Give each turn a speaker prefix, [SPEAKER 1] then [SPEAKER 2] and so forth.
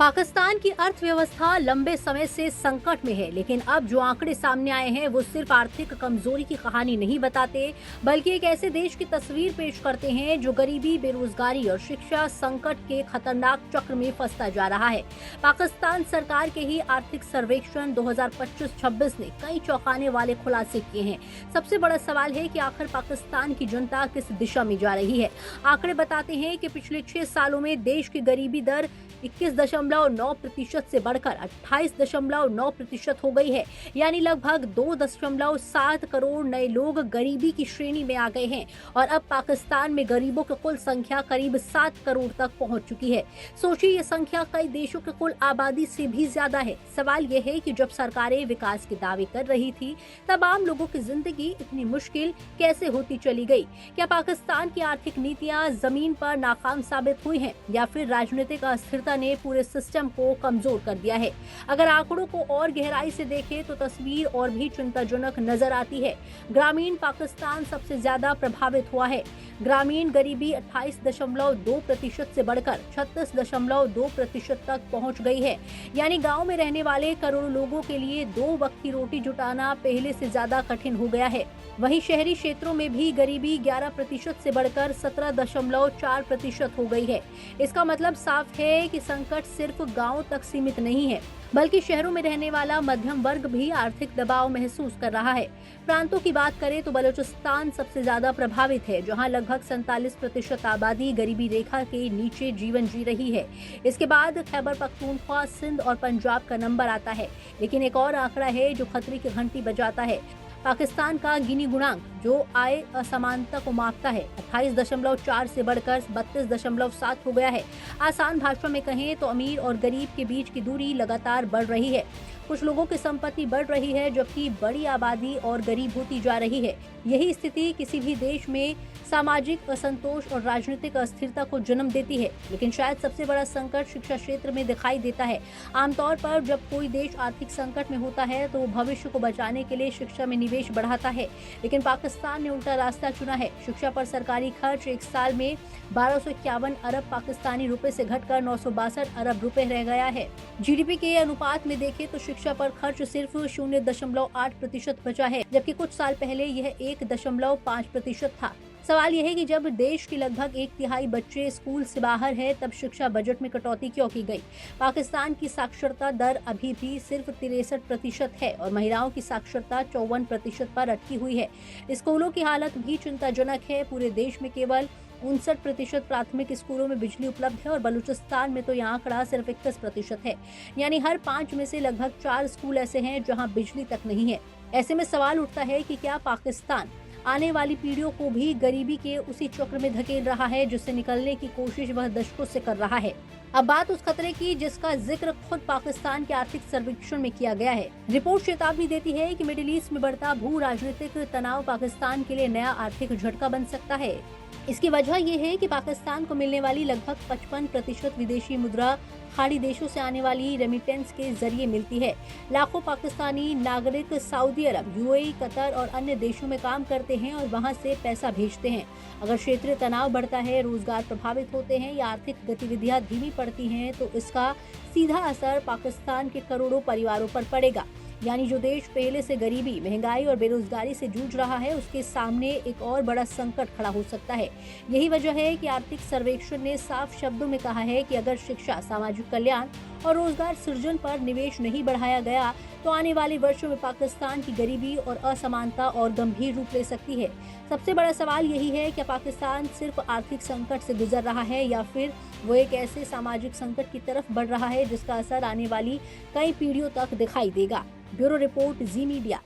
[SPEAKER 1] पाकिस्तान की अर्थव्यवस्था लंबे समय से संकट में है, लेकिन अब जो आंकड़े सामने आए हैं वो सिर्फ आर्थिक कमजोरी की कहानी नहीं बताते, बल्कि एक ऐसे देश की तस्वीर पेश करते हैं जो गरीबी, बेरोजगारी और शिक्षा संकट के खतरनाक चक्र में फंसता जा रहा है। पाकिस्तान सरकार के ही आर्थिक सर्वेक्षण 2025-26 ने कई चौंकाने वाले खुलासे किए हैं। सबसे बड़ा सवाल है कि आखिर पाकिस्तान की जनता किस दिशा में जा रही है। आंकड़े बताते हैं कि पिछले 6 सालों में देश की गरीबी दर 21.9% से बढ़कर 28.9% हो गई है, यानी लगभग 2.7 करोड़ नए लोग गरीबी की श्रेणी में आ गए हैं और अब पाकिस्तान में गरीबों की कुल संख्या करीब 7 करोड़ तक पहुंच चुकी है। सोचिए, ये संख्या कई देशों की कुल आबादी से भी ज्यादा है। सवाल यह है कि जब सरकारें विकास के दावे कर रही थी, तब आम लोगों की जिंदगी इतनी मुश्किल कैसे होती चली गई? क्या पाकिस्तान की आर्थिक नीतियां जमीन पर नाकाम साबित हुई हैं या फिर राजनीतिक अस्थिरता ने पूरे सिस्टम को कमजोर कर दिया है? अगर आंकड़ों को और गहराई से देखें तो तस्वीर और भी चिंताजनक नजर आती है। ग्रामीण पाकिस्तान सबसे ज्यादा प्रभावित हुआ है। ग्रामीण गरीबी 28.2% से बढ़कर 36.2% तक पहुंच गई है, यानी गांव में रहने वाले करोड़ों लोगों के लिए 2 वक्त की रोटी जुटाना पहले से ज्यादा कठिन हो गया है। वहीं शहरी क्षेत्रों में भी गरीबी 11% से बढ़कर 17.4% हो गई है। इसका मतलब साफ है कि संकट सिर्फ गांव तक सीमित नहीं है, बल्कि शहरों में रहने वाला मध्यम वर्ग भी आर्थिक दबाव महसूस कर रहा है। प्रांतों की बात करें तो बलूचिस्तान सबसे ज्यादा प्रभावित है, जहां लगभग 47% आबादी गरीबी रेखा के नीचे जीवन जी रही है। इसके बाद खैबर पख्तूनख्वा, सिंध और पंजाब का नंबर आता है। लेकिन एक और आंकड़ा है जो खतरे की घंटी बजाता है। पाकिस्तान का गिनी गुणांक, जो आय असमानता को मापता है, 28.4 से बढ़कर 32.7 हो गया है। आसान भाषा में कहें तो अमीर और गरीब के बीच की दूरी लगातार बढ़ रही है। कुछ लोगों की संपत्ति बढ़ रही है, जबकि बड़ी आबादी और गरीब होती जा रही है। यही स्थिति किसी भी देश में सामाजिक असंतोष और राजनीतिक अस्थिरता को जन्म देती है। लेकिन शायद सबसे बड़ा संकट शिक्षा क्षेत्र में दिखाई देता है। आमतौर पर जब कोई देश आर्थिक संकट में होता है तो वो भविष्य को बचाने के लिए शिक्षा में निवेश बढ़ाता है, लेकिन पाकिस्तान ने उल्टा रास्ता चुना है। शिक्षा पर सरकारी खर्च एक साल में 1251 अरब पाकिस्तानी रुपए से घटकर 962 अरब रुपए रह गया है। जीडीपी के अनुपात में देखें तो शिक्षा पर खर्च सिर्फ 0.8% बचा है, जबकि कुछ साल पहले यह 1.5% था। सवाल यह है कि जब देश की लगभग 1/3 बच्चे स्कूल से बाहर है, तब शिक्षा बजट में कटौती क्यों की गई? पाकिस्तान की साक्षरता दर अभी भी सिर्फ 63% है और महिलाओं की साक्षरता 54% पर अटकी हुई है। स्कूलों की हालत भी चिंताजनक है। पूरे देश में केवल 59% प्राथमिक स्कूलों में बिजली उपलब्ध है और बलूचिस्तान में तो यह आंकड़ा सिर्फ 21% है, यानी हर 5 में से लगभग 4 स्कूल ऐसे हैं जहां बिजली तक नहीं है। ऐसे में सवाल उठता है कि क्या पाकिस्तान आने वाली पीढ़ियों को भी गरीबी के उसी चक्र में धकेल रहा है जिससे निकलने की कोशिश वह दशकों से कर रहा है? अब बात उस खतरे की जिसका जिक्र खुद पाकिस्तान के आर्थिक सर्वेक्षण में किया गया है। रिपोर्ट चेतावनी देती है कि मिडिल ईस्ट में बढ़ता भू राजनीतिक तनाव पाकिस्तान के लिए नया आर्थिक झटका बन सकता है। इसकी वजह यह है कि पाकिस्तान को मिलने वाली लगभग 55% विदेशी मुद्रा खाड़ी देशों से आने वाली रेमिटेंस के जरिए मिलती है। लाखों पाकिस्तानी नागरिक सऊदी अरब, यूएई, कतर और अन्य देशों में काम करते हैं और वहां से पैसा भेजते हैं। अगर क्षेत्रीय तनाव बढ़ता है, रोजगार प्रभावित होते हैं या आर्थिक गतिविधियां धीमी पड़ती हैं, तो इसका सीधा असर पाकिस्तान के करोड़ों परिवारों पर पड़ेगा। यानी जो देश पहले से गरीबी, महंगाई और बेरोजगारी से जूझ रहा है, उसके सामने एक और बड़ा संकट खड़ा हो सकता है। यही वजह है कि आर्थिक सर्वेक्षण ने साफ शब्दों में कहा है कि अगर शिक्षा, सामाजिक कल्याण और रोजगार सृजन पर निवेश नहीं बढ़ाया गया तो आने वाले वर्षों में पाकिस्तान की गरीबी और असमानता और गंभीर रूप ले सकती है। सबसे बड़ा सवाल यही है कि पाकिस्तान सिर्फ आर्थिक संकट से गुजर रहा है या फिर वो एक ऐसे सामाजिक संकट की तरफ बढ़ रहा है जिसका असर आने वाली कई पीढ़ियों तक दिखाई देगा। ब्यूरो रिपोर्ट, जी मीडिया।